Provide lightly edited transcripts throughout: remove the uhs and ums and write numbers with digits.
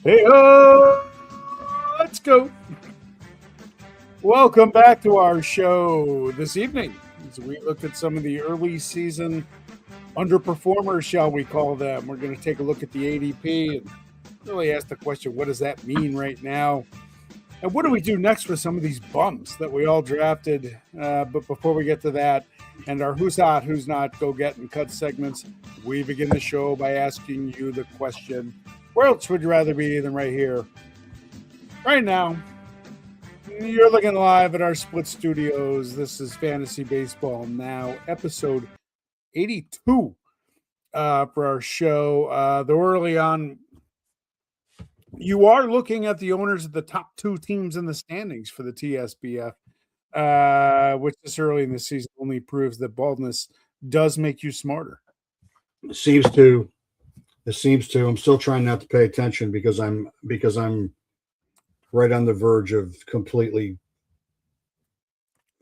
Hey, let's go. Welcome back to our show this evening as we look at some of the early season underperformers, shall we call them. We're going to take a look at the ADP and really ask the question, what does that mean right now? And what do we do next for some of these bums that we all drafted? But before we get to that and our who's hot, who's not, go get and cut segments, we begin the show by asking you the question, where else would you rather be than right here, right now? You're looking live at our split studios. This is Fantasy Baseball Now, episode 82 for our show. Though early on, you are looking at the owners of the top two teams in the standings for the TSBF, which this early in the season only proves that baldness does make you smarter. It seems to. I'm still trying not to pay attention because I'm right on the verge of completely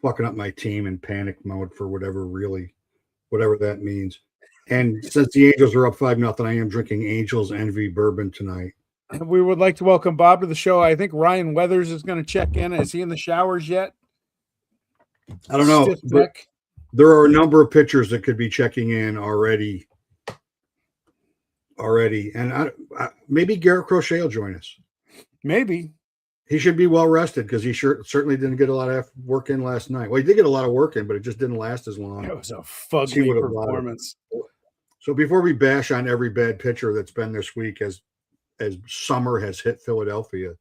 fucking up my team in panic mode for whatever that means. And since the Angels are up 5-0, I am drinking Angels Envy bourbon tonight. We would like to welcome Bob to the show. I think Ryan Weathers is going to check in. Is he in the showers yet? I don't know. But there are a number of pitchers that could be checking in already. And maybe Garrett Crochet will join us. Maybe. He should be well rested because he certainly didn't get a lot of work in last night. Well, he did get a lot of work in, but it just didn't last as long. It was a fugly performance. So before we bash on every bad pitcher that's been this week as summer has hit Philadelphia,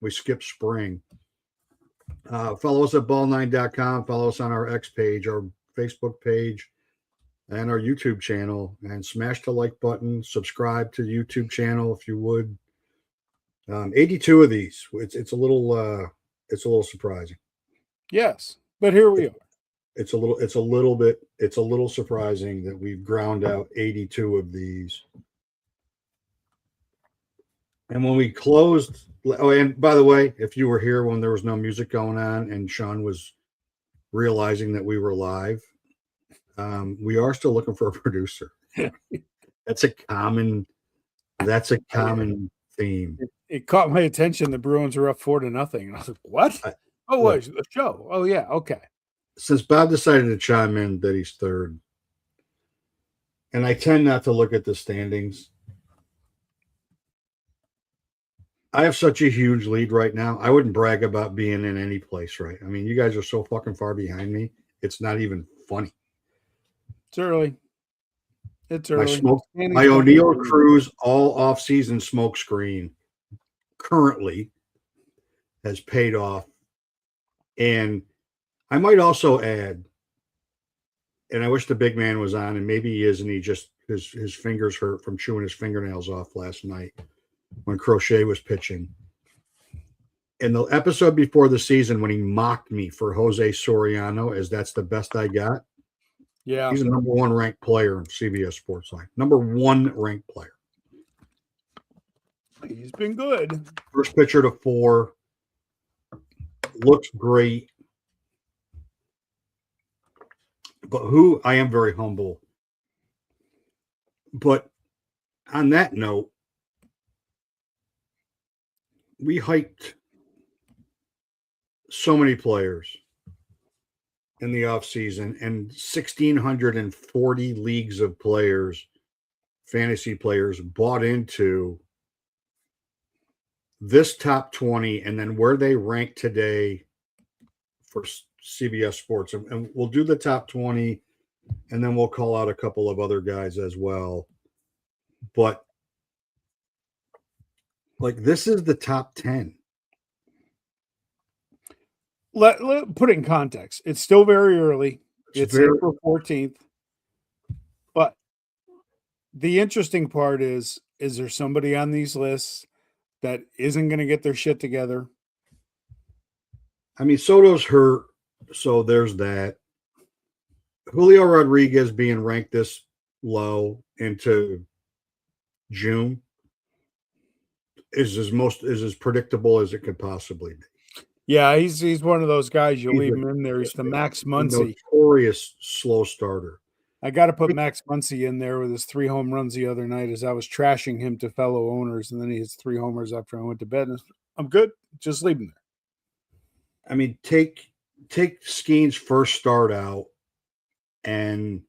we skip spring. Follow us at ball9.com. Follow us on our X page, our Facebook page, and our YouTube channel, and smash the like button. Subscribe to the YouTube channel if you would. 82 of these. It's a little surprising. Yes, but here we are. It's a little surprising that we've ground out 82 of these. And when we closed, and by the way, if you were here when there was no music going on and Sean was realizing that we were live, we are still looking for a producer. That's a common theme. It caught my attention. The Bruins are up 4-0, and I was like, "What? It's a show. Oh yeah, okay." Since Bob decided to chime in that he's third, and I tend not to look at the standings. I have such a huge lead right now. I wouldn't brag about being in any place, right? I mean, you guys are so fucking far behind me. It's not even funny. It's early. My O'Neill Cruz all off-season smoke screen currently has paid off. And I might also add, and I wish the big man was on, and maybe he is, and he just his fingers hurt from chewing his fingernails off last night when Crochet was pitching. In the episode before the season when he mocked me for Jose Soriano as that's the best I got. Yeah. He's a number one ranked player in CBS Sportsline. Number one ranked player. He's been good. First pitcher to 4. Looks great. But I am very humble. But on that note, we hyped so many players in the offseason, and 1,640 leagues of players, fantasy players, bought into this top 20 and then where they rank today for CBS Sports. And we'll do the top 20, and then we'll call out a couple of other guys as well. But this is the top 10. Let put it in context. It's still very early. It's April 14th. But the interesting part is there somebody on these lists that isn't going to get their shit together? I mean, Soto's hurt, so there's that. Julio Rodriguez being ranked this low into June is as predictable as it could possibly be. Yeah, he's one of those guys. You leave him in there. He's the Max Muncy. Notorious slow starter. I got to put Max Muncy in there with his 3 home runs the other night as I was trashing him to fellow owners, and then he hits 3 homers after I went to bed. And I'm good. Just leave him there. I mean, take Skeen's first start out, and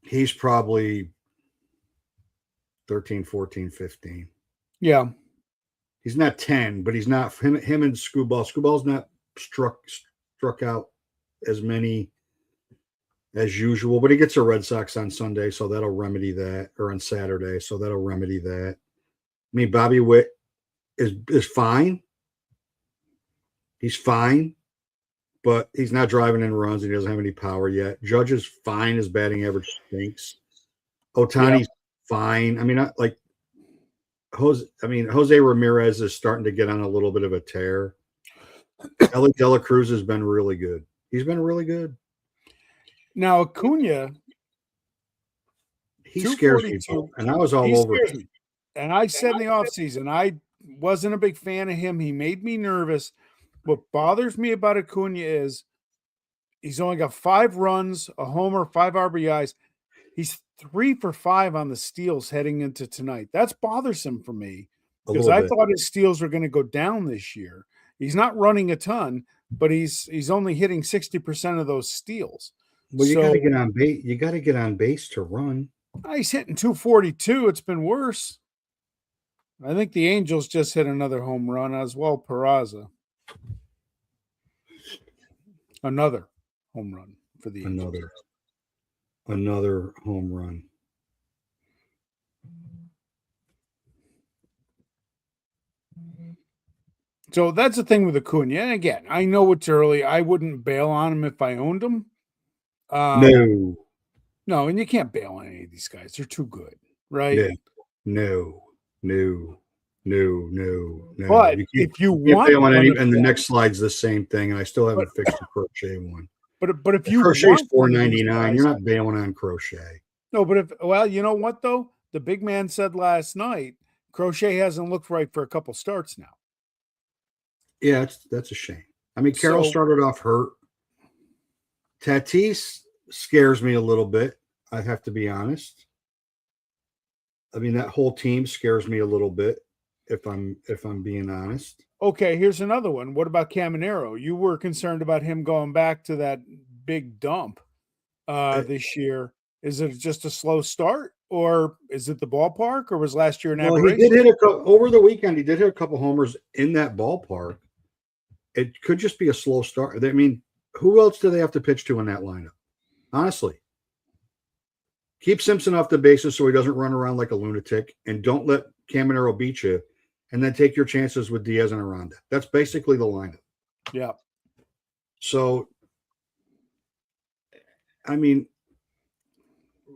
he's probably 13, 14, 15. Yeah. He's not 10, but he's not him and Screwball. Screwball's not struck out as many as usual, but he gets the Red Sox on Sunday, so that'll remedy that, or on Saturday, so that'll remedy that. I mean, Bobby Witt is fine. He's fine, but he's not driving in runs. He doesn't have any power yet. Judge is fine. His batting average stinks. Otani's fine. I mean, Jose Ramirez is starting to get on a little bit of a tear. Ellie De La Cruz has been really good. He's been really good. Now, Acuna, he scares me, and I was all over it. And I said in the offseason, I wasn't a big fan of him. He made me nervous. What bothers me about Acuna is he's only got 5 runs, a homer, 5 RBIs. He's 3 for 5 on the steals heading into tonight. That's bothersome for me because I thought his steals were going to go down this year. He's not running a ton, but he's only hitting 60% of those steals. Well, you got to get on base. You got to get on base to run. He's hitting 242. It's been worse. I think the Angels just hit another home run as well. Peraza. Another home run for the Angels. Another home run. So that's the thing with Acuna. And again, I know it's early. I wouldn't bail on him if I owned him. No, and you can't bail on any of these guys. They're too good, right? No. But if you want bail on any, and the next slide's the same thing, and I still haven't fixed the Crochet one. But if you Crochet's $4.99, you're not bailing on Crochet. No, but you know what though? The big man said last night, Crochet hasn't looked right for a couple starts now. Yeah, that's a shame. I mean, Carroll started off hurt. Tatis scares me a little bit. I have to be honest. I mean, that whole team scares me a little bit, if I'm being honest. Okay, here's another one. What about Caminero? You were concerned about him going back to that big dump this year. Is it just a slow start, or is it the ballpark, or was last year an aberration? He did hit over the weekend. He did hit a couple homers in that ballpark. It could just be a slow start. I mean, who else do they have to pitch to in that lineup? Honestly, keep Simpson off the bases so he doesn't run around like a lunatic, and don't let Caminero beat you, and then take your chances with Diaz and Aranda. That's basically the lineup. Yeah. So, I mean,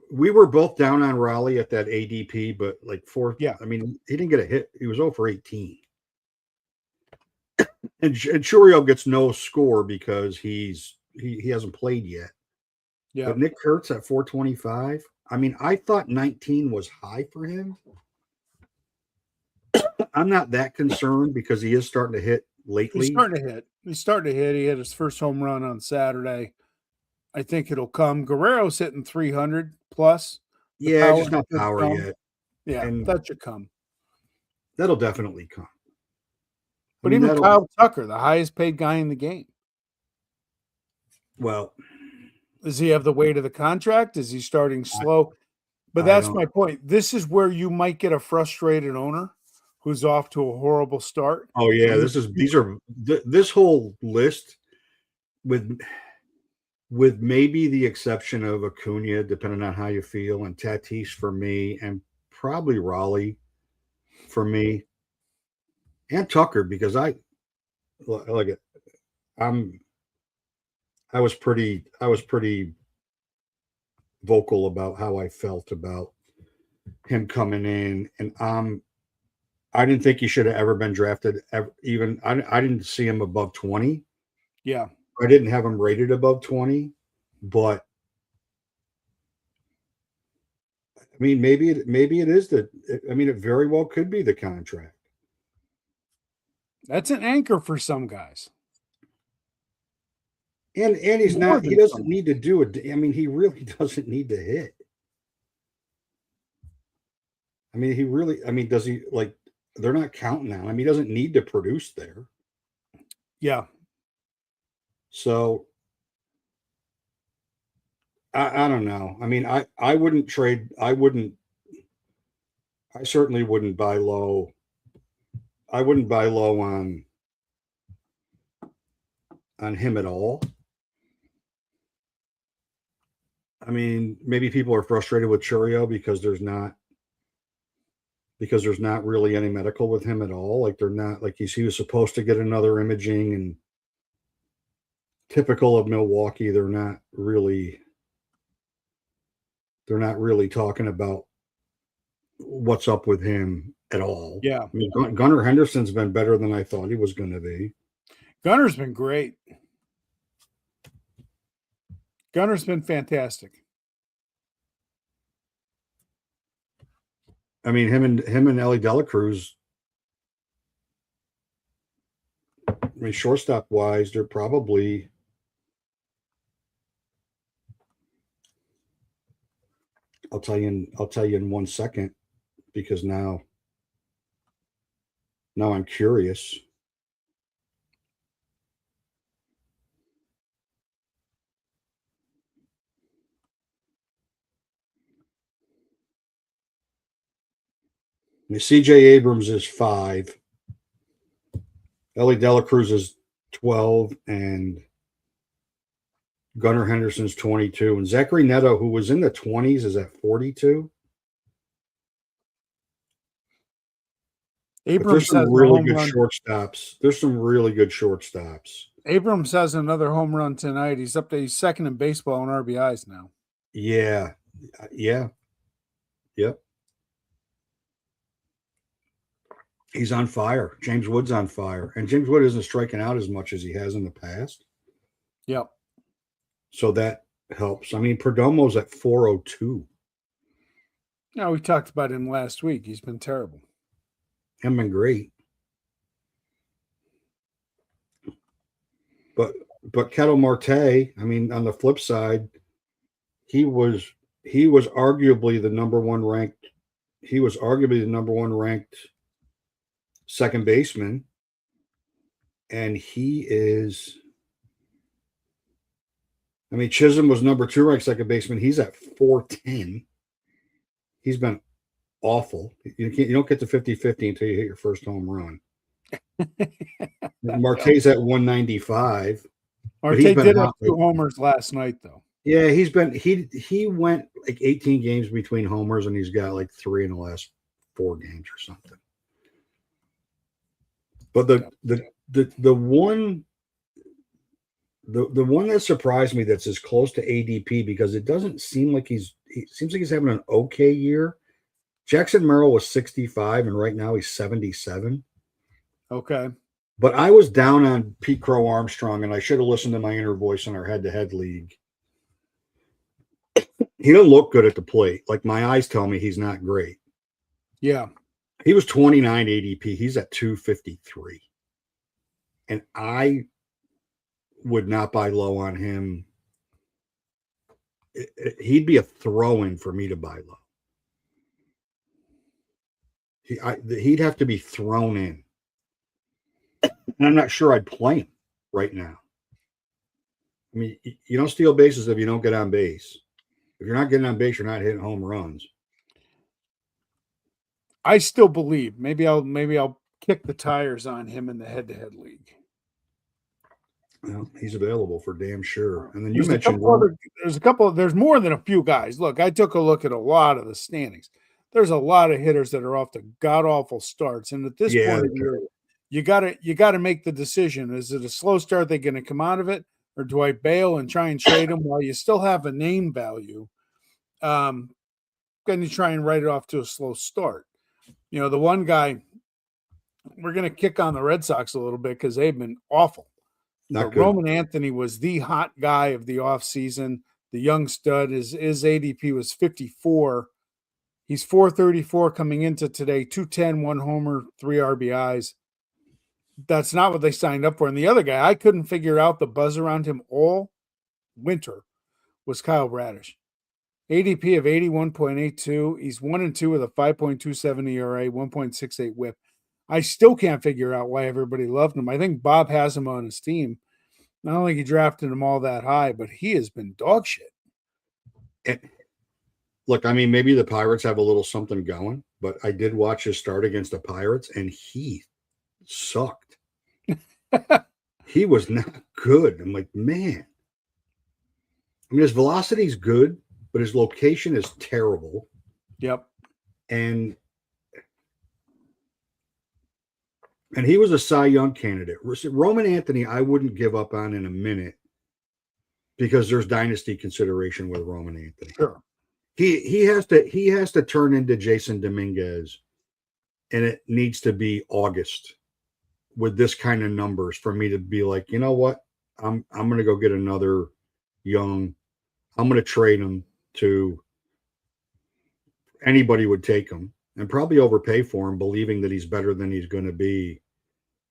we were both down on Raleigh at that ADP, but I mean, he didn't get a hit. He was 0 for 18. And Churio gets no score because he hasn't played yet. Yeah. But Nick Kurtz at 425. I mean, I thought 19 was high for him. I'm not that concerned because he is starting to hit lately. He's starting to hit. He had his first home run on Saturday. I think it'll come. Guerrero's hitting 300 plus. Yeah, just not power yet. Yeah, and that should come. That'll definitely come. But even Kyle Tucker, the highest paid guy in the game. Well, does he have the weight of the contract? Is he starting slow? But that's my point. This is where you might get a frustrated owner who's off to a horrible start. Oh yeah, this whole list with maybe the exception of Acuna, depending on how you feel, and Tatis for me, and probably Raleigh for me, and Tucker, because I was pretty vocal about how I felt about him coming in, and I didn't think he should have ever been drafted. Even I didn't see him above 20. Yeah, I didn't have him rated above 20, but I mean, maybe it is that. I mean, it very well could be the contract. That's an anchor for some guys. And he's More not. He than doesn't some. need to do it. I mean, he really doesn't need to hit. I mean, he really. I mean, does he like? They're not counting on him. He doesn't need to produce there. Yeah. So I don't know. I mean, I wouldn't trade. I wouldn't. I certainly wouldn't buy low. I wouldn't buy low on him at all. I mean, maybe people are frustrated with Churio because there's not really any medical with him at all. Like they're not like he was supposed to get another imaging, and typical of Milwaukee, they're not really talking about what's up with him at all. Yeah. I mean, Gunnar Henderson's been better than I thought he was going to be. Gunner's been great. Gunner's been fantastic. I mean, him and Ellie Dela Cruz. I mean, shortstop wise, they're probably. I'll tell you in 1 second because now I'm curious. I mean, CJ Abrams is 5. Ellie Dela Cruz is 12, and Gunnar Henderson's 22, and Zachary Neto, who was in the 20s, is at 42. But there's Abrams some has a really home good run. shortstops. There's some really good shortstops. Abrams has another home run tonight. He's up to he's second in baseball in RBIs now. Yeah. Yeah. Yep. He's on fire. James Wood's on fire. And James Wood isn't striking out as much as he has in the past. Yep. So that helps. I mean, Perdomo's at 402. Now we talked about him last week. He's been terrible. Him been great. But Ketel Marte, I mean, on the flip side, he was arguably the number one ranked. He was arguably the number one ranked second baseman, and he is. I mean, Chisholm was number 2 ranked second baseman. He's at 410. He's been awful. You don't get to 50-50 until you hit your first home run. Marte's at 195. Marte did have 2 homers last night, though. Yeah, he went like 18 games between homers, and he's got like 3 in the last 4 games or something. But the one that surprised me that's as close to ADP because it doesn't seem like he seems like he's having an okay year. Jackson Merrill was 65, and right now he's 77. Okay. But I was down on Pete Crow Armstrong, and I should have listened to my inner voice in our head-to-head league. He doesn't look good at the plate. Like my eyes tell me he's not great. Yeah. He was 29 ADP. He's at 253. And I would not buy low on him. He'd be a throw-in for me to buy low. He'd have to be thrown in. And I'm not sure I'd play him right now. I mean, you don't steal bases if you don't get on base. If you're not getting on base, you're not hitting home runs. I still believe maybe I'll kick the tires on him in the head-to-head league. Well, he's available for damn sure. And then there's there's more than a few guys. Look, I took a look at a lot of the standings. There's a lot of hitters that are off to god-awful starts. And at this point of the year, you gotta make the decision. Is it a slow start? They're going to come out of it, or do I bail and try and trade them while you still have a name value? Then you try and write it off to a slow start. You know, the one guy we're going to kick on the Red Sox a little bit because they've been awful. But Roman Anthony was the hot guy of the offseason. The young stud, his ADP was 54. He's 434 coming into today, 210, 1 homer, 3 RBIs. That's not what they signed up for. And the other guy, I couldn't figure out the buzz around him all winter was Kyle Bradish. ADP of 81.82. He's 1-2 with a 5.27 ERA, 1.68 whip. I still can't figure out why everybody loved him. I think Bob has him on his team. I don't think he drafted him all that high, but he has been dog shit. And look, I mean, maybe the Pirates have a little something going, but I did watch his start against the Pirates, and he sucked. He was not good. I'm like, man. I mean, his velocity is good, but his location is terrible. Yep. And he was a Cy Young candidate. Roman Anthony, I wouldn't give up on in a minute because there's dynasty consideration with Roman Anthony. Sure. He has to turn into Jason Dominguez, and it needs to be August with this kind of numbers for me to be like, you know what? I'm going to go get another young. I'm going to trade him to anybody would take him and probably overpay for him, believing that he's better than he's going to be.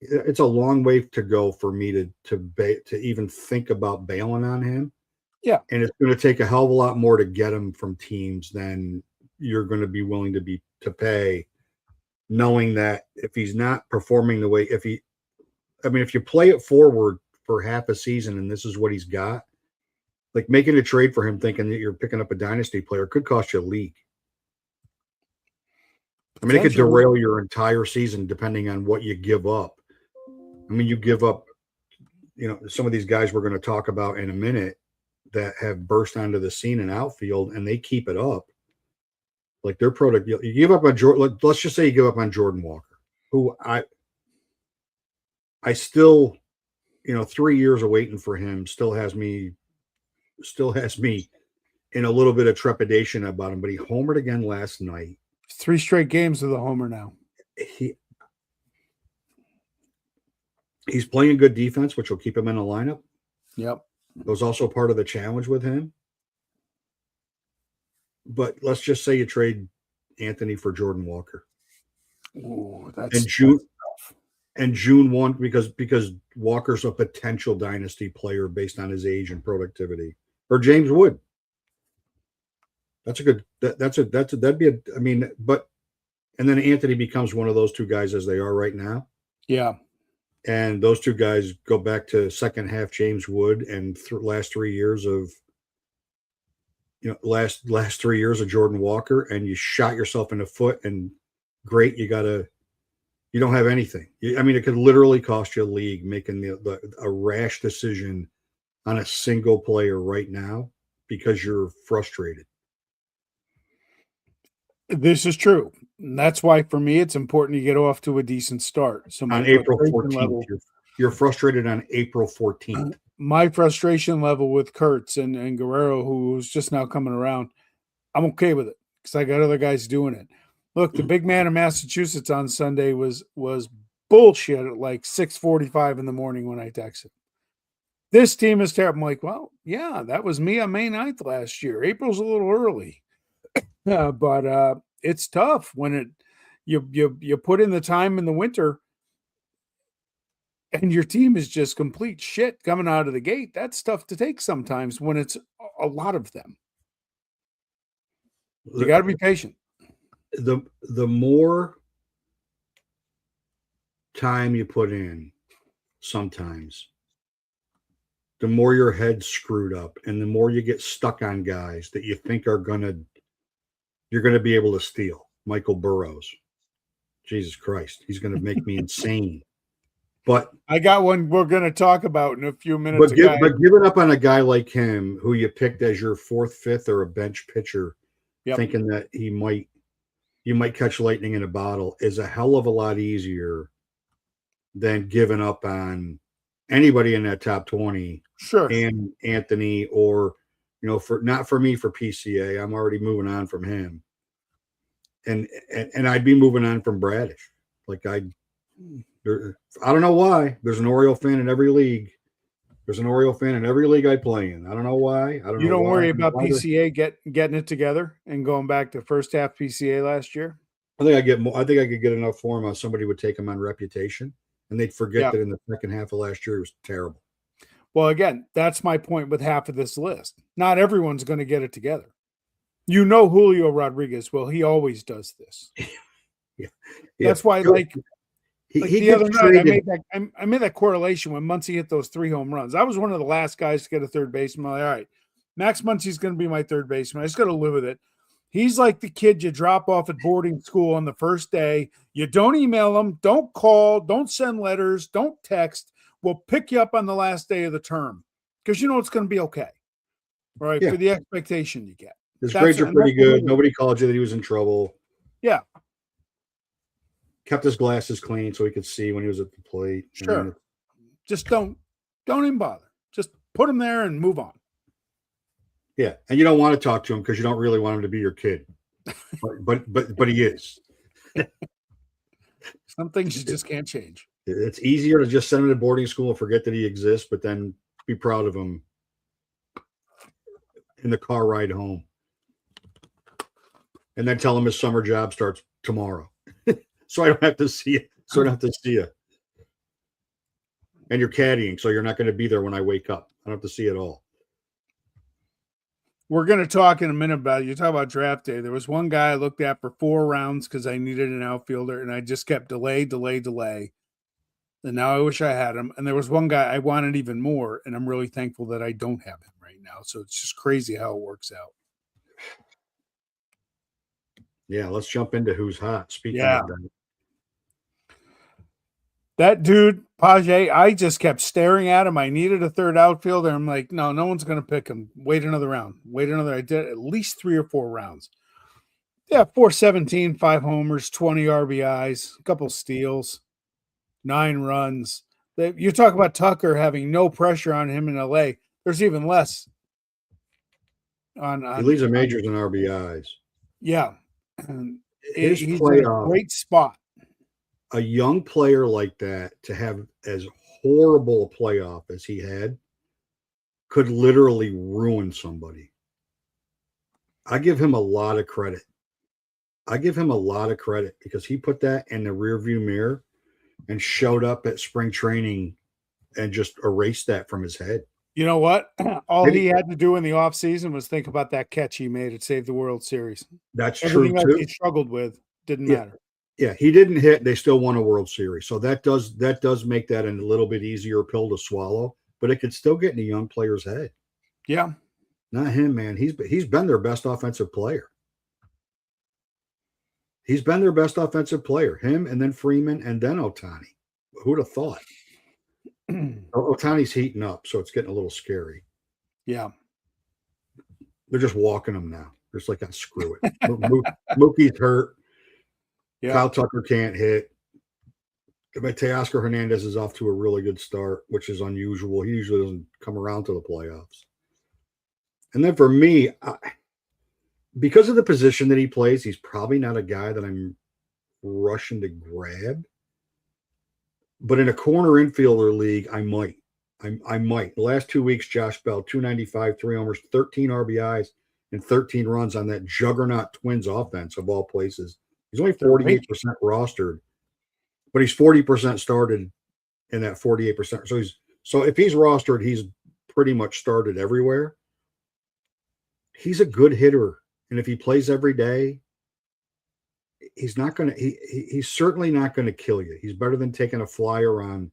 It's a long way to go for me to even think about bailing on him. Yeah. And it's going to take a hell of a lot more to get him from teams than you're going to be willing to pay, knowing that if he's not performing the way, if you play it forward for half a season and this is what he's got, like making a trade for him thinking that you're picking up a dynasty player could cost you a league. I mean, it could derail your entire season depending on what you give up. I mean, you give up, some of these guys we're going to talk about in a minute that have burst onto the scene in outfield and they keep it up. Like their product, you give up on Jordan. Let's just say you give up on Jordan Walker, who I still, 3 years of waiting for him still has me in a little bit of trepidation about him. But he homered again last night. 3 straight games with a homer now. He's playing good defense, which will keep him in the lineup. Yep. It was also part of the challenge with him. But let's just say you trade Anthony for Jordan Walker. Ooh, and June 1 because Walker's a potential dynasty player based on his age and productivity. Or James Wood. That'd be and then Anthony becomes one of those two guys as they are right now. Yeah. And those two guys go back to second half James Wood and last 3 years of last 3 years of Jordan Walker, and you shot yourself in the foot. And great, you don't have anything. It could literally cost you a league making a rash decision on a single player right now because you're frustrated. This is true. And that's why, for me, it's important to get off to a decent start. So on April 14th, you're frustrated on April 14th. My frustration level with Kurtz and Guerrero, who's just now coming around, I'm okay with it because I got other guys doing it. Look, the big man in Massachusetts on Sunday was bullshit at like 6:45 in the morning when I texted. This team is terrible. I'm like, well, yeah, that was me on May 9th last year. April's a little early. But it's tough when you put in the time in the winter and your team is just complete shit coming out of the gate. That's tough to take sometimes when it's a lot of them. You got to be patient. The more time you put in, sometimes, the more your head's screwed up and the more you get stuck on guys that you think you're going to be able to steal. Michael Burrows. Jesus Christ. He's going to make me insane. But I got one we're going to talk about in a few minutes. But giving up on a guy like him, who you picked as your fourth, fifth, or a bench pitcher, thinking that you might catch lightning in a bottle, is a hell of a lot easier than giving up on anybody in that top 20. Sure. And Anthony, or not for me for PCA. I'm already moving on from him. And I'd be moving on from Bradish. Like I don't know why. There's an Oriole fan in every league. There's an Oriole fan in every league I play in. I don't know why. You don't worry about PCA getting it together and going back to first half PCA last year. I think I could get enough for him. Somebody would take him on reputation. and they'd forget that in the second half of last year it was terrible. Well, again, that's my point with half of this list. Not everyone's going to get it together. You know Julio Rodriguez, well, he always does this. Yeah. That's why, he the other night, I made that correlation when Muncy hit those 3 home runs. I was one of the last guys to get a third baseman. I'm like, all right, Max Muncy's going to be my third baseman. I just got to live with it. He's like the kid you drop off at boarding school on the first day. You don't email him, don't call, don't send letters, don't text. We'll pick you up on the last day of the term because you know it's going to be okay, right? Yeah. For the expectation you get. His grades are pretty good. Nobody called you that he was in trouble. Yeah. Kept his glasses clean so he could see when he was at the plate. Sure. Just don't even bother. Just put him there and move on. Yeah, and you don't want to talk to him because you don't really want him to be your kid, but he is. Some things you just can't change. It's easier to just send him to boarding school and forget that he exists, but then be proud of him in the car ride home, and then tell him his summer job starts tomorrow, so I don't have to see you. So I don't have to see you. And you're caddying, so you're not going to be there when I wake up. I don't have to see it all. We're going to talk in a minute about it. You talk about draft day. There was one guy I looked at for 4 rounds because I needed an outfielder, and I just kept delay. And now I wish I had him. And there was one guy I wanted even more, and I'm really thankful that I don't have him right now. So it's just crazy how it works out. Yeah, let's jump into who's hot. Speaking of that dude, Page, I just kept staring at him. I needed a third outfielder. I'm like, no one's going to pick him. Wait another round. I did at least 3 or 4 rounds. Yeah, 417, 5 homers, 20 RBIs, a couple steals, 9 runs. You talk about Tucker having no pressure on him in LA. There's even less. He leads the majors in RBIs. Yeah. He's in a great spot. A young player like that to have as horrible a playoff as he had could literally ruin somebody. I give him a lot of credit. Because he put that in the rearview mirror and showed up at spring training and just erased that from his head. You know what? All he had to do in the offseason was think about that catch he made at Save the World Series. That's Everything true, too. He struggled with didn't matter. Yeah, he didn't hit. They still won a World Series. So that does make that a little bit easier pill to swallow, but it could still get in a young player's head. Yeah. Not him, man. He's been their best offensive player. Him and then Freeman and then Ohtani. Who'd have thought? Ohtani's heating up, so it's getting a little scary. Yeah. They're just walking him now. They're just like, screw it. Mookie's hurt. Yeah. Kyle Tucker can't hit. But Teoscar Hernandez is off to a really good start, which is unusual. He usually doesn't come around to the playoffs. And then for me, because of the position that he plays, he's probably not a guy that I'm rushing to grab. But in a corner infielder league, I might. I might. The last 2 weeks, Josh Bell, 295, 3 homers, 13 RBIs, and 13 runs on that juggernaut Twins offense of all places. He's only 48% rostered, but he's 40% started in that 48%. So if he's rostered, he's pretty much started everywhere. He's a good hitter, and if he plays every day, he's certainly not going to kill you. He's better than taking a flyer on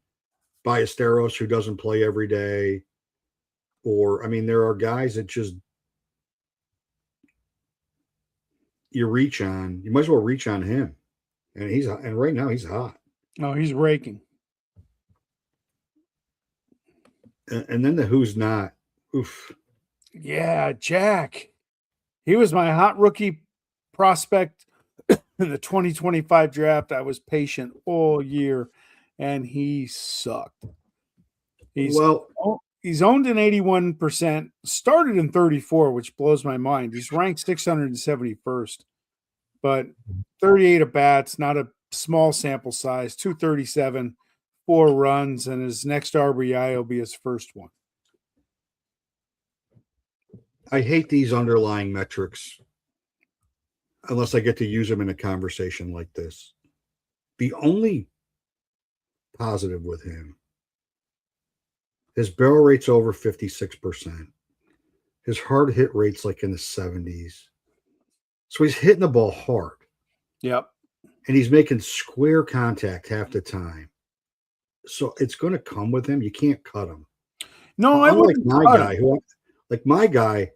Ballesteros, who doesn't play every day. Or, there are guys that just you reach on. You might as well reach on him. And right now he's hot. Oh, he's raking. And then the who's not. Oof. Yeah, Jack. He was my hot rookie prospect in the 2025 draft. I was patient all year, and he sucked. He's owned in 81%, started in 34, which blows my mind. He's ranked 671st, but 38 at bats, not a small sample size, 237, 4 runs, and his next RBI will be his first one. I hate these underlying metrics unless I get to use them in a conversation like this. The only positive with him. His barrel rate's over 56%. His hard hit rate's like in the 70s. So he's hitting the ball hard. Yep. And he's making square contact half the time. So it's going to come with him. You can't cut him. No, I Unlike wouldn't my cut guy, him. my guy,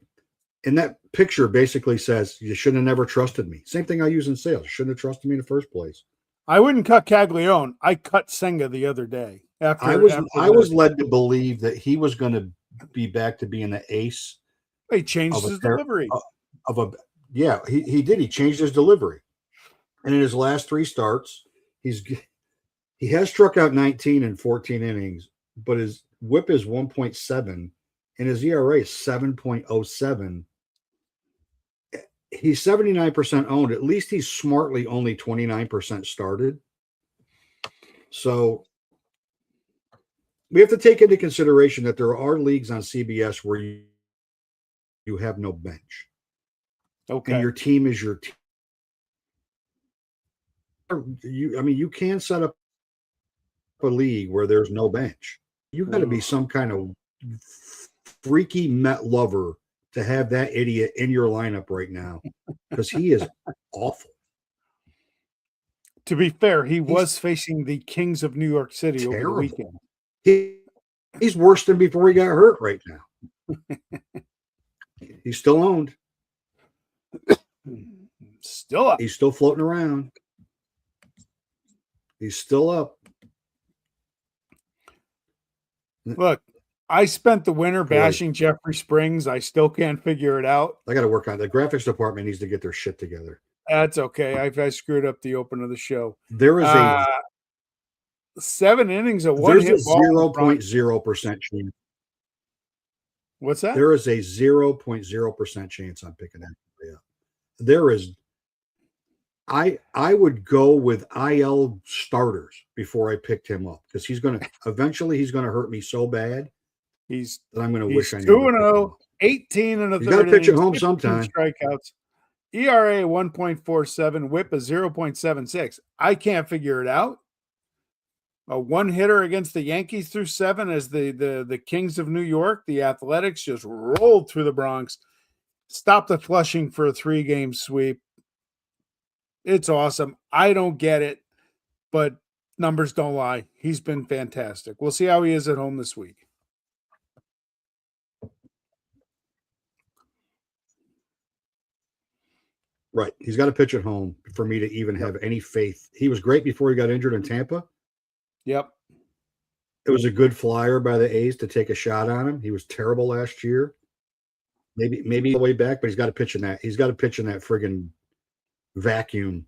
in that picture basically says, you shouldn't have never trusted me. Same thing I use in sales. You shouldn't have trusted me in the first place. I wouldn't cut Caglione. I cut Senga the other day. I was led to believe that he was going to be back to being the ace. He changed his delivery. He did. He changed his delivery. And in his last 3 starts, he has struck out 19 in 14 innings, but his whip is 1.7 and his ERA is 7.07. He's 79% owned. At least he's smartly only 29% started. So we have to take into consideration that there are leagues on CBS where you have no bench. Okay. And your team is your team. You can set up a league where there's no bench. You've got to be some kind of freaky Met lover to have that idiot in your lineup right now, because he is awful. To be fair, he's was facing the Kings of New York City terrible. Over the weekend. He's worse than before he got hurt right now. He's still owned. Still up. He's still floating around. He's still up. Look, I spent the winter bashing Jeffrey Springs. I still can't figure it out. I got to work on it. The graphics department needs to get their shit together. That's okay. I screwed up the open of the show. There is a 7 innings of one hit ball. 0.0% chance. What's that? There is a 0.0% chance I'm picking that guy up. There is. I would go with IL starters before I picked him up, because he's going to hurt me so bad. That I'm going to wish I knew. 2-0, 18 and a third. You got to pitch at home sometime. Strikeouts. ERA 1.47, whip is 0.76. I can't figure it out. A one hitter against the Yankees through 7 as the Kings of New York, the Athletics, just rolled through the Bronx, stopped the Flushing for a 3-game sweep. It's awesome. I don't get it, but numbers don't lie. He's been fantastic. We'll see how he is at home this week. Right. He's got to pitch at home for me to even have any faith. He was great before he got injured in Tampa. Yep. It was a good flyer by the A's to take a shot on him. He was terrible last year. Maybe the way back, but he's got to pitch in that. He's got to pitch in that friggin' vacuum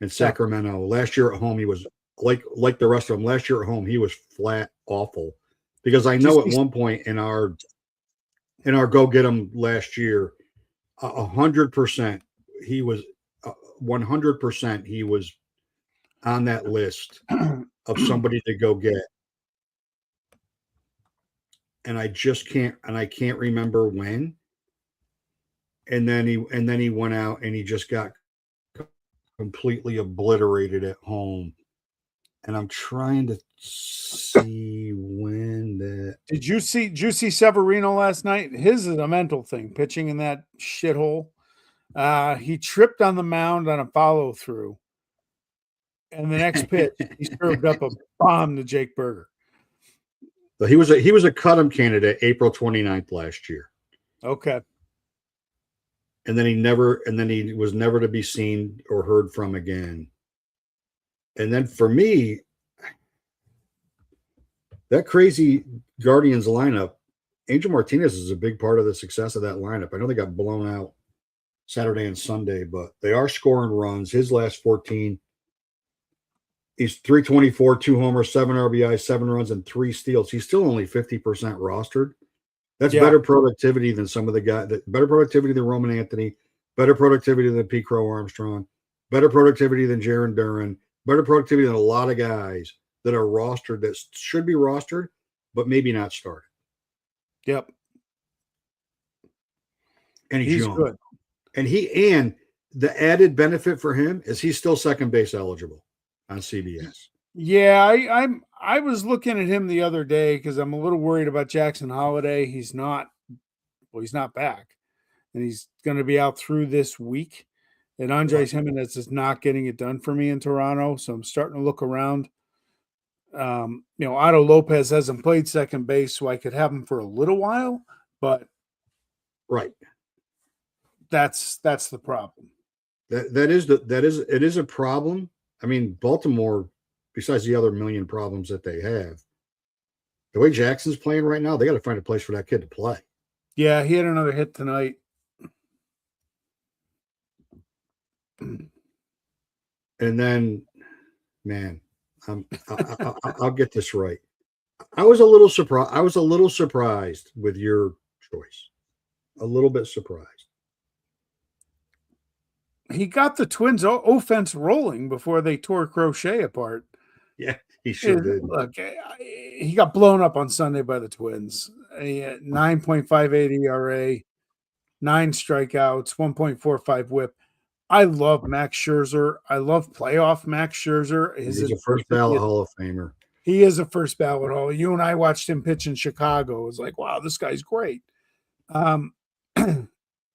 in Sacramento. Last year at home, he was like the rest of them. Last year at home, he was flat awful. Because I know at one point in our go get him last year, 100%. He was 100%. He was on that list of somebody to go get, and I just can't. And I can't remember when. And then he went out and he just got completely obliterated at home. And I'm trying to see when that. Did you see Severino last night? His is a mental thing, pitching in that shithole. He tripped on the mound on a follow through, and the next pitch he served up a bomb to Jake Berger. So he was a cut-him candidate April 29th last year. Okay. And then he was never to be seen or heard from again. And then for me, that crazy Guardians lineup, Angel Martinez is a big part of the success of that lineup. I know they got blown out Saturday and Sunday, but they are scoring runs. His last 14, he's 324, 2 homers, 7 RBIs, 7 runs, and 3 steals. He's still only 50% rostered. That's better productivity than some of the guys. Better productivity than Roman Anthony. Better productivity than Pete Crow Armstrong. Better productivity than Jaron Duran. Better productivity than a lot of guys that are rostered that should be rostered, but maybe not started. Yep. And he's young. Good. And the added benefit for him is he's still second base eligible on CBS. Yeah, I was looking at him the other day because I'm a little worried about Jackson Holiday. He's not back, and he's going to be out through this week. And Andres Jimenez is not getting it done for me in Toronto, so I'm starting to look around. Otto Lopez hasn't played second base, so I could have him for a little while, but Right. that's the problem. It is a problem. I mean, Baltimore, besides the other million problems that they have, the way Jackson's playing right now, they got to find a place for that kid to play. Yeah, he had another hit tonight. And then, man, I'll get this right. I was a little surprised. I was a little surprised with your choice. A little bit surprised. He got the Twins' offense rolling before they tore Crochet apart. Yeah, he sure did. Look, he got blown up on Sunday by the Twins. 9.58 ERA, 9 strikeouts, 1.45 WHIP. I love Max Scherzer. I love playoff Max Scherzer. He's a first ballot Hall of Famer. He is a first ballot Hall. You and I watched him pitch in Chicago. It was like, wow, this guy's great.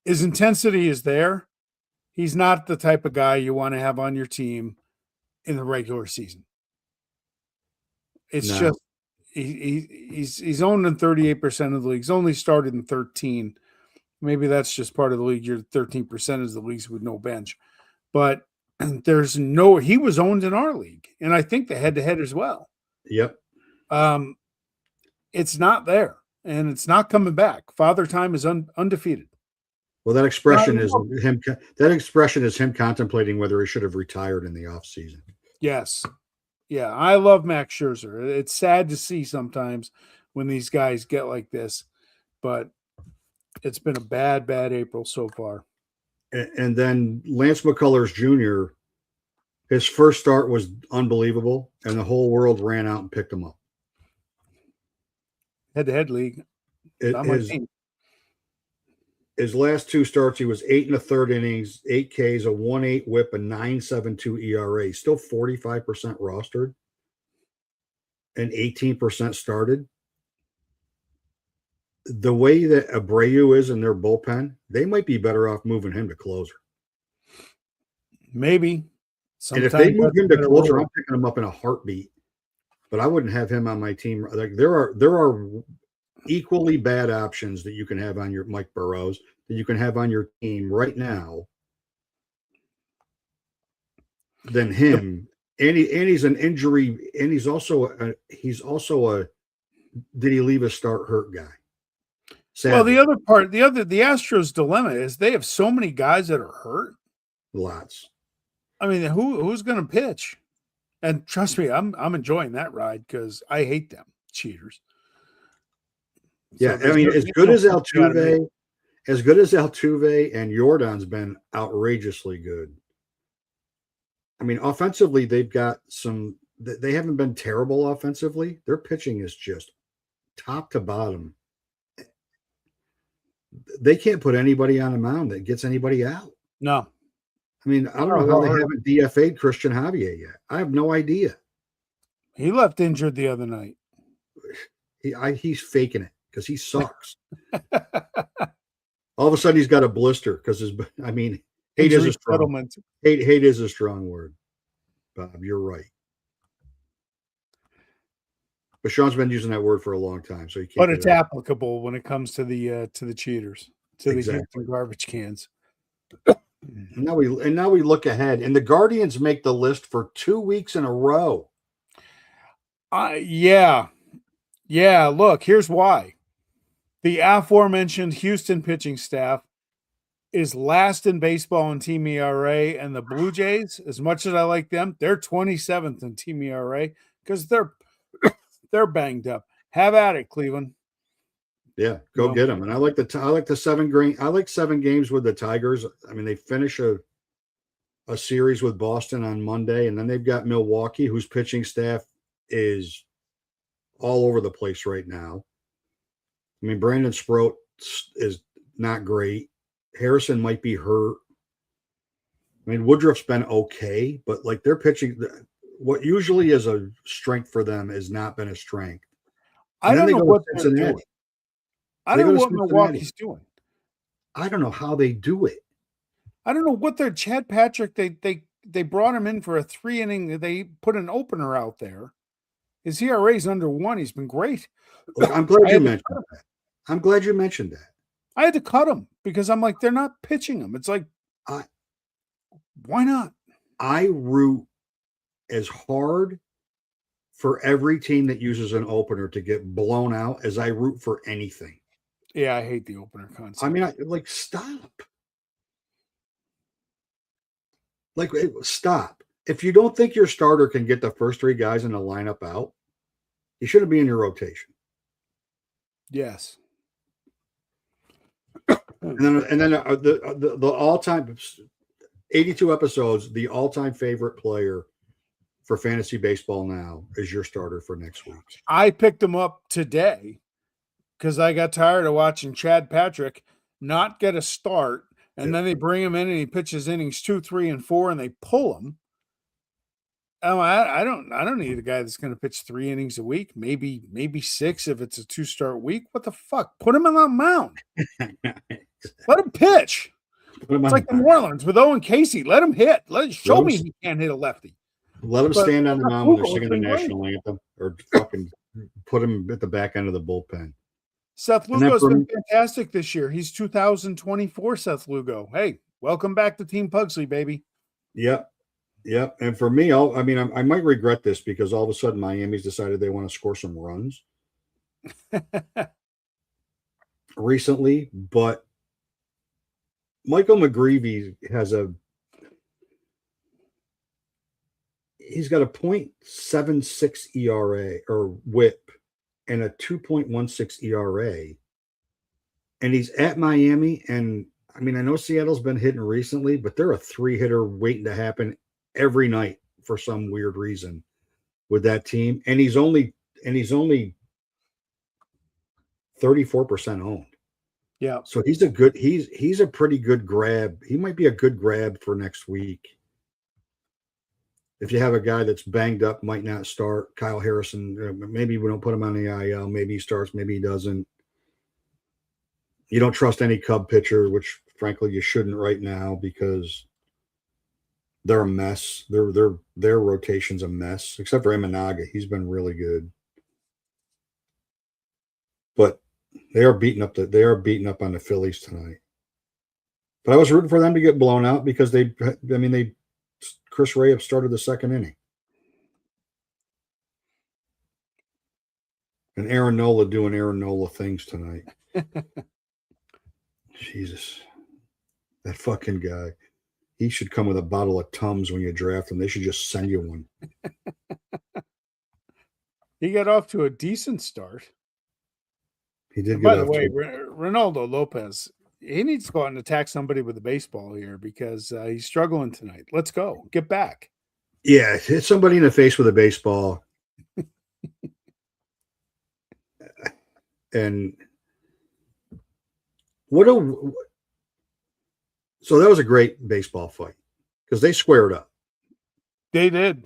His intensity is there. He's not the type of guy you want to have on your team in the regular season. It's just he's owned in 38% of the leagues. Only started in 13. Maybe that's just part of the league. You're 13% is the leagues with no bench. But he was owned in our league, and I think the head-to-head as well. Yep. It's not there, and it's not coming back. Father Time is undefeated. Well, that expression is him. That expression is him contemplating whether he should have retired in the offseason. Yes. Yeah, I love Max Scherzer. It's sad to see sometimes when these guys get like this, but it's been a bad April so far. And then Lance McCullers Jr., his first start was unbelievable, and the whole world ran out and picked him up. Head-to-head league. His last 2 starts, he was 8 1/3 innings, 8 Ks, a 1.8 WHIP, a 9.72 ERA. Still 45% rostered and 18% started. The way that Abreu is in their bullpen, they might be better off moving him to closer. Maybe. And if they move him to closer, I'm picking him up in a heartbeat. But I wouldn't have him on my team. Like there are equally bad options that you can have on your Mike Burrows that you can have on your team right now than him. And he's an injury, and he's also a did he leave a start hurt guy? Sadly. Well, the other part, the Astros dilemma is they have so many guys that are hurt. Lots. I mean, who's going to pitch? And trust me, I'm enjoying that ride because I hate them cheaters. Yeah, so I mean, as good as Altuve and Jordan's been outrageously good. I mean, offensively, they've got some. They haven't been terrible offensively. Their pitching is just top to bottom. They can't put anybody on the mound that gets anybody out. No. I mean, I don't know how they haven't DFA'd Christian Javier yet. I have no idea. He left injured the other night. He's faking it because he sucks. All of a sudden, he's got a blister because hate is a strong hate is a strong word. Bob, you're right. But Sean's been using that word for a long time, so he can't. But it's applicable when it comes to the cheaters, to the Houston garbage cans. And now we look ahead, and the Guardians make the list for 2 weeks in a row. Yeah. Look, here's why. The aforementioned Houston pitching staff is last in baseball in team ERA, and the Blue Jays, as much as I like them, they're 27th in team ERA because they're banged up. Have at it, Cleveland. Yeah, go get them. And I like the 7 games with the Tigers. I mean, they finish a series with Boston on Monday, and then they've got Milwaukee, whose pitching staff is all over the place right now. I mean, Brandon Sproat is not great. Harrison might be hurt. I mean, Woodruff's been okay, but like their pitching, what usually is a strength for them has not been a strength. I And then don't they know go to what they're doing. Cincinnati. I They don't go know to what Cincinnati. Milwaukee's doing. I don't know how they do it. I don't know what they're Chad Patrick. They brought him in for a 3 inning. They put an opener out there. His ERA's under 1. He's been great. Look, I'm glad I you had to mentioned cut him. that. I'm glad you mentioned that. I had to cut him because I'm like, they're not pitching him. It's like, I why not? I root as hard for every team that uses an opener to get blown out as I root for anything. Yeah, I hate the opener concept. I mean, like, stop. Like, stop. If you don't think your starter can get the first 3 guys in the lineup out, he shouldn't be in your rotation. Yes. And then the all-time 82 episodes, the all-time favorite player for fantasy baseball now is your starter for next week. I picked him up today because I got tired of watching Chad Patrick not get a start, and then they bring him in and he pitches innings 2, 3, and 4, and they pull him. I don't need a guy that's going to pitch 3 innings a week, maybe 6 if it's a 2-start week. What the fuck? Put him on the mound. Let him pitch. It's like the New Orleans with Owen Casey. Let him hit. Show me he can't hit a lefty. Let him stand on the mound when they're singing the Lugo's national anthem, or fucking put him at the back end of the bullpen. Seth Lugo's been fantastic this year. He's 2024 Seth Lugo. Hey, welcome back to Team Pugsley, baby. Yep. And for me, I might regret this because all of a sudden Miami's decided they want to score some runs recently, but Michael McGreevy he's got a .76 ERA or WHIP and a 2.16 ERA, and he's at Miami. And I mean, I know Seattle's been hitting recently, but they're a 3-hitter waiting to happen every night for some weird reason with that team. And he's only 34% owned. Yeah. So he's a pretty good grab. He might be a good grab for next week. If you have a guy that's banged up, might not start. Kyle Harrison, maybe we don't put him on the IL. Maybe he starts, maybe he doesn't. You don't trust any Cub pitcher, which frankly you shouldn't right now because they're a mess. Their rotation's a mess, except for Imanaga. He's been really good, but they are beating up on the Phillies tonight. But I was rooting for them to get blown out because Chris Ray started the second inning. And Aaron Nola doing Aaron Nola things tonight. Jesus. That fucking guy. He should come with a bottle of Tums when you draft him. They should just send you one. He got off to a decent start. He did. By the way, Ronaldo Lopez, he needs to go out and attack somebody with a baseball here because he's struggling tonight. Let's go. Get back. Yeah, hit somebody in the face with a baseball. And so that was a great baseball fight because they squared up. They did.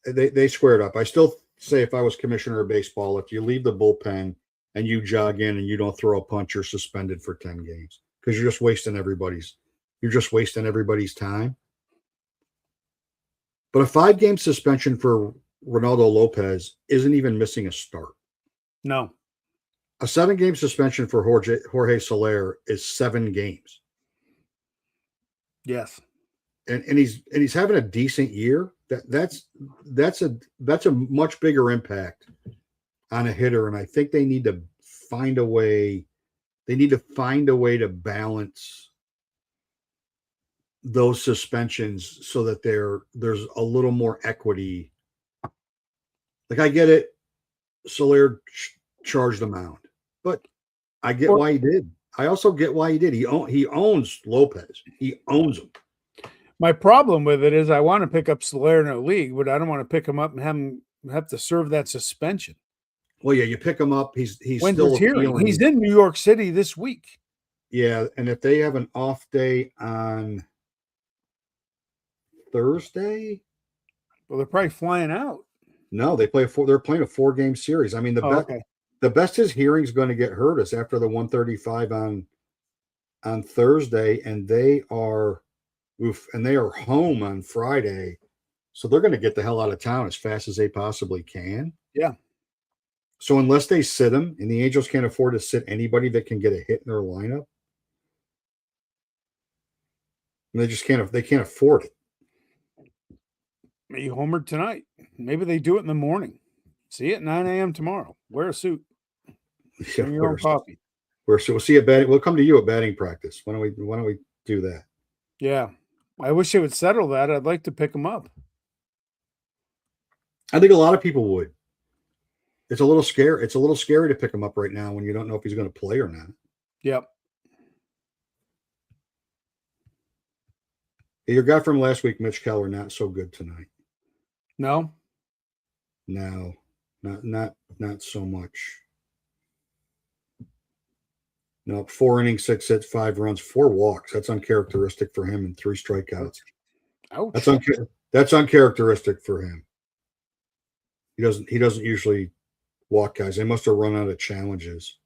They squared up. I still say if I was commissioner of baseball, if you leave the bullpen and you jog in and you don't throw a punch, you're suspended for 10 games because you're just wasting everybody's time. But a 5-game suspension for Ronaldo Lopez isn't even missing a start. No. A 7-game suspension for Jorge Soler is 7 games. Yes. And he's having a decent year. That's a much bigger impact on a hitter. And I think they need to find a way. They need to find a way to balance those suspensions so that there's a little more equity. Like I get it, Soler charged the mound, but I get why he did. I also get why he did. He owns Lopez. He owns him. My problem with it is I want to pick up Soler in a league, but I don't want to pick him up and have to serve that suspension. Well, yeah, you pick him up. He's When's still his hearing? He's in New York City this week. Yeah, and if they have an off day on Thursday, Well, they're probably flying out. No, they're playing a 4-game series. I mean, Okay. the best his hearing's going to get hurt is after the 135 on Thursday, and they are home on Friday. So they're going to get the hell out of town as fast as they possibly can. Yeah. So unless they sit him, and the Angels can't afford to sit anybody that can get a hit in their lineup, and they can't afford it. Maybe homered tonight. Maybe they do it in the morning. See you at 9 a.m. tomorrow. Wear a suit. Bring your own coffee. We'll see a batting. We'll come to you at batting practice. Why don't we do that? Yeah. I wish they would settle that. I'd like to pick them up. I think a lot of people would. It's a little scary. It's a little scary to pick him up right now when you don't know if he's going to play or not. Yep. Your guy from last week, Mitch Keller, not so good tonight. No, not so much. No, 4 innings, 6 hits, 5 runs, 4 walks. That's uncharacteristic for him, and 3 strikeouts. Ouch. That's uncharacteristic for him. He doesn't usually walk guys. They must have run out of challenges.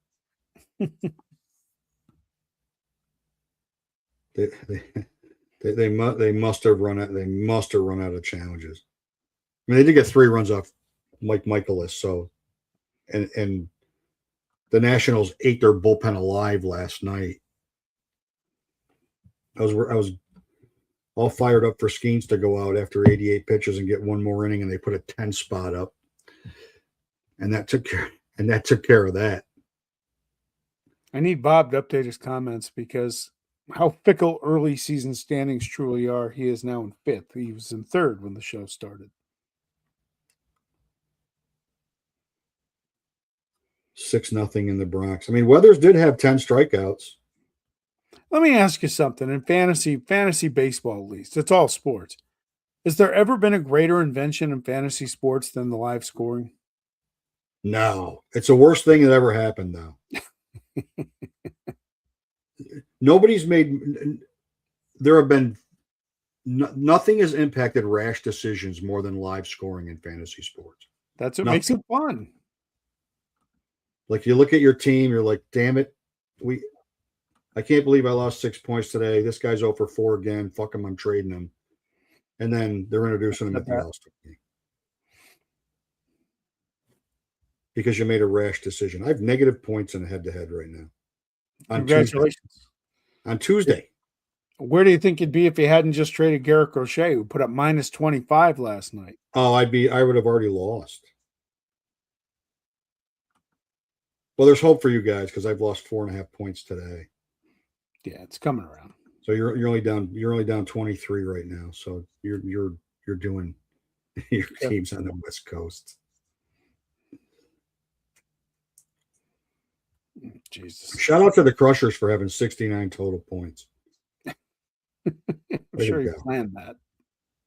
They must have run out of challenges. I mean, they did get 3 runs off Mike Michaelis, so and the Nationals ate their bullpen alive last night. I was all fired up for Skeens to go out after 88 pitches and get 1 more inning, and they put a 10 spot up, and that took care of that. I need Bob to update his comments because how fickle early season standings truly are. He is now in 5th. He was in 3rd when the show started. 6-0 in the Bronx. I mean, Weathers did have 10 strikeouts. Let me ask you something. In fantasy baseball, at least, it's all sports. Has there ever been a greater invention in fantasy sports than the live scoring? No, it's the worst thing that ever happened, though. Nothing has impacted rash decisions more than live scoring in fantasy sports. That's what makes it fun. Like, you look at your team, you're like, damn it, I can't believe I lost 6 points today. This guy's 0 for 4 again. Fuck him, I'm trading him. And then they're introducing him at the All-Star game. Because you made a rash decision. I have negative points in a head-to-head right now. Congratulations. On Tuesday. Where do you think you'd be if you hadn't just traded Garrett Crochet, who put up minus 25 last night? Oh, I would have already lost. Well, there's hope for you guys because I've lost 4.5 points today. Yeah, it's coming around. So you're only down 23 right now. So you're doing your team's on the West Coast. Jesus. Shout out to the Crushers for having 69 total points. I'm sure you planned that.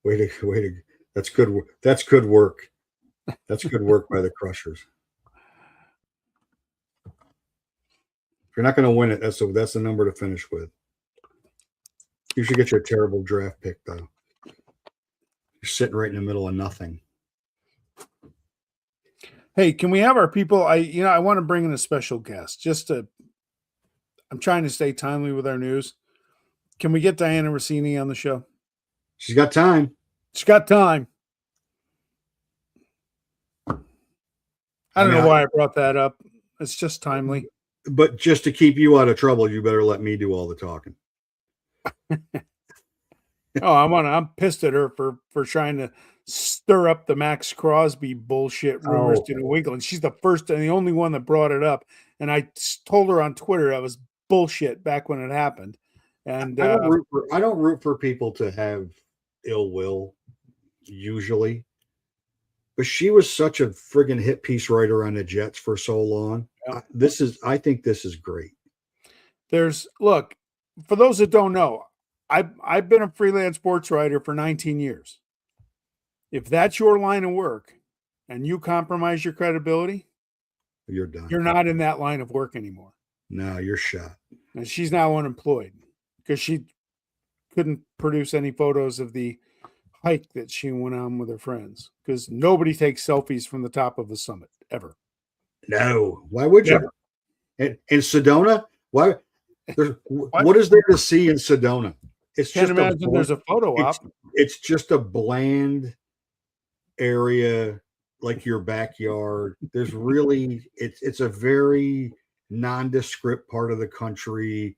Way to that's good. That's good work. That's good work by the Crushers. If you're not going to win it, that's the number to finish with. You should get your terrible draft pick, though. You're sitting right in the middle of nothing. Hey, can we have our people? I want to bring in a special guest. I'm trying to stay timely with our news. Can we get Diana Rossini on the show? She's got time. She's got time. I don't know why I brought that up. It's just timely. But just to keep you out of trouble, you better let me do all the talking. I'm pissed at her for trying to stir up the Max Crosby bullshit rumors to New England. She's the first and the only one that brought it up. And I told her on Twitter that was bullshit back when it happened. And I don't root for people to have ill will usually. But she was such a friggin' hit piece writer on the Jets for so long. Yeah. I think this is great. Look, for those that don't know, I've been a freelance sports writer for 19 years. If that's your line of work and you compromise your credibility, you're done. You're not in that line of work anymore. No, you're shot. And she's now unemployed because she couldn't produce any photos of the hike that she went on with her friends because nobody takes selfies from the top of the summit ever. No, why would you? Never. In Sedona, why? What is there to see in Sedona? It's Can't just a imagine there's a photo op. it's just a bland area like your backyard. There's really it's a very nondescript part of the country.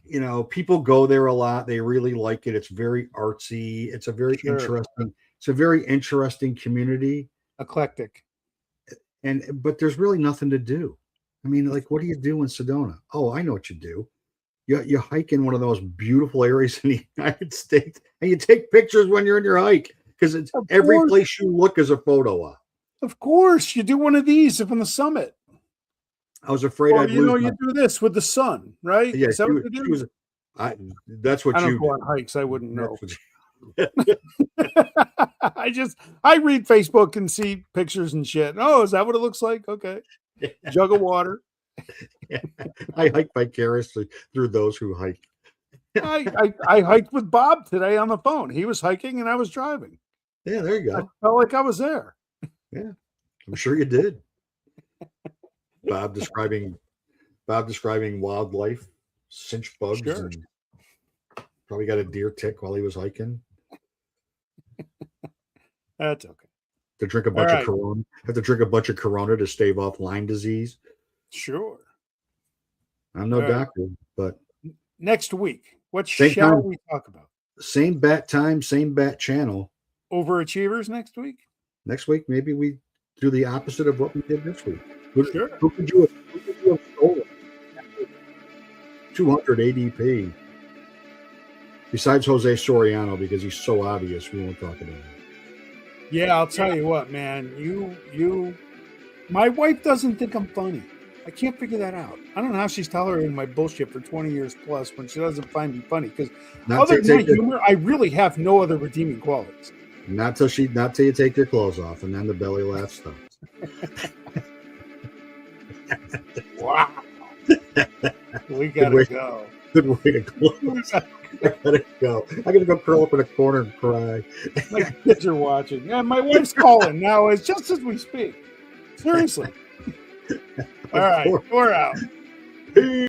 You know, people go there a lot. They really like it. It's very artsy. It's a very Sure. interesting community. Eclectic. But there's really nothing to do. I mean, like, what do you do in Sedona? Oh, I know what you do. You hike in one of those beautiful areas in the United States, and you take pictures when you're in your hike because it's Of every course. place you look is a photo op. Of course, you do one of these from the summit. I was afraid Or I'd you know, lose. you do this with the sun, right? Yeah, Is that what you she do? was. That's what I don't you go do. on hikes. I wouldn't know. That's what I read Facebook and see pictures and shit. Oh, is that what it looks like? Okay. Jug of water. I hike vicariously through those who hike. I hiked with Bob today on the phone. He was hiking and I was driving. Yeah, there you I go. felt like I was there. Yeah, I'm sure you did. Bob describing wildlife, cinch bugs, Sure. and probably got a deer tick while he was hiking. That's okay. To drink a All bunch of right. Corona. Have to drink a bunch of Corona to stave off Lyme disease. Sure. I'm no All right. doctor, but Next week, what Same shall time. we talk about? same bat time, same bat channel. Overachievers next week? Next week, maybe we do the opposite of what we did this week. Sure. Who could you have stolen? 200 ADP. Besides Jose Soriano, because he's so obvious, we won't talk about him. Yeah, I'll tell you what, man. My wife doesn't think I'm funny. I can't figure that out. I don't know how she's tolerating my bullshit for 20 years plus when she doesn't find me funny. Because other than my humor, I really have no other redeeming qualities. Not till you take your clothes off, and then the belly laugh starts. Wow. We gotta go. Good way to close. I gotta go. I gotta go curl up in a corner and cry. My kids are watching. Yeah, my wife's calling now. It's just as we speak. Seriously. All right, we're out.